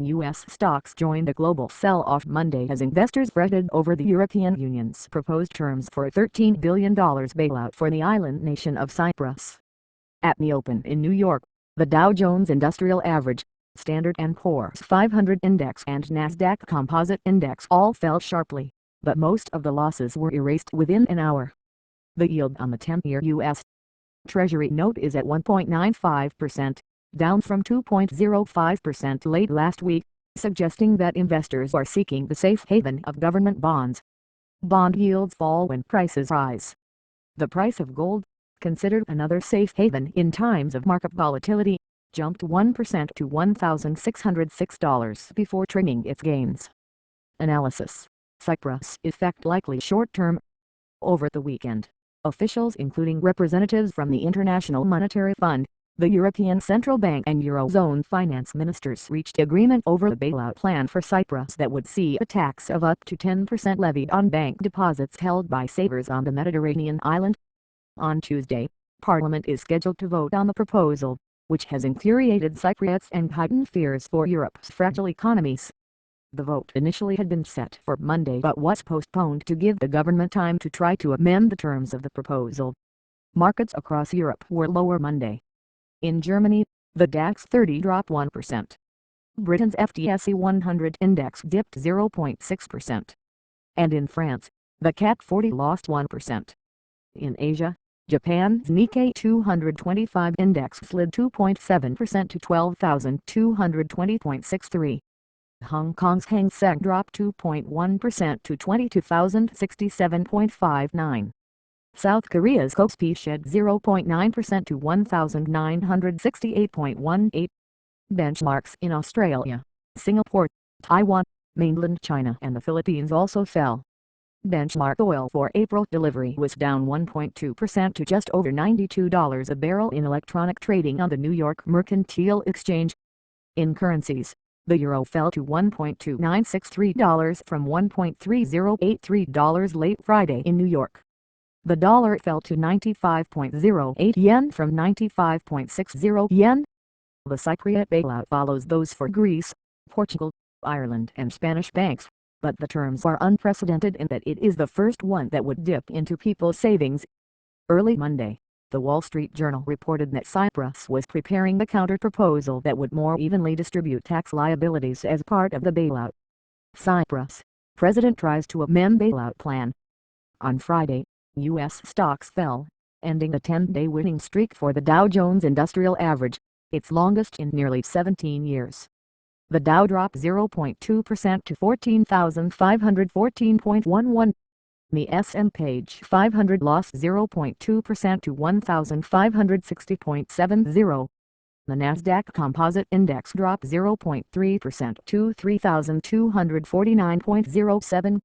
U.S. stocks joined a global sell-off Monday as investors fretted over the European Union's proposed terms for a $13 billion bailout for the island nation of Cyprus. At the open in New York, the Dow Jones Industrial Average, Standard & Poor's 500 Index and Nasdaq Composite Index all fell sharply, but most of the losses were erased within an hour. The yield on the 10-year U.S. Treasury note is at 1.95%. Down from 2.05% late last week, suggesting that investors are seeking the safe haven of government bonds. Bond yields fall when prices rise. The price of gold, considered another safe haven in times of market volatility, jumped 1% to $1,606 before trimming its gains. Analysis: Cyprus effect likely short-term. Over the weekend, officials including representatives from the International Monetary Fund, the European Central Bank and Eurozone finance ministers reached agreement over the bailout plan for Cyprus that would see a tax of up to 10% levied on bank deposits held by savers on the Mediterranean island. On Tuesday, Parliament is scheduled to vote on the proposal, which has infuriated Cypriots and heightened fears for Europe's fragile economies. The vote initially had been set for Monday but was postponed to give the government time to try to amend the terms of the proposal. Markets across Europe were lower Monday. In Germany, the DAX 30 dropped 1%. Britain's FTSE 100 index dipped 0.6%. And in France, the CAC 40 lost 1%. In Asia, Japan's Nikkei 225 index slid 2.7% to 12,220.63. Hong Kong's Hang Seng dropped 2.1% to 22,067.59. South Korea's Kospi shed 0.9% to 1,968.18. Benchmarks in Australia, Singapore, Taiwan, mainland China and the Philippines also fell. Benchmark oil for April delivery was down 1.2% to just over $92 a barrel in electronic trading on the New York Mercantile Exchange. In currencies, the euro fell to $1.2963 from $1.3083 late Friday in New York. The dollar fell to 95.08 yen from 95.60 yen. The Cypriot bailout follows those for Greece, Portugal, Ireland and Spanish banks, but the terms are unprecedented in that it is the first one that would dip into people's savings. Early Monday, the Wall Street Journal reported that Cyprus was preparing a counter-proposal that would more evenly distribute tax liabilities as part of the bailout. Cyprus, President tries to amend bailout plan. On Friday, U.S. stocks fell, ending a 10-day winning streak for the Dow Jones Industrial Average, its longest in nearly 17 years. The Dow dropped 0.2% to 14,514.11. The S&P 500 lost 0.2% to 1,560.70. The Nasdaq Composite Index dropped 0.3% to 3,249.07.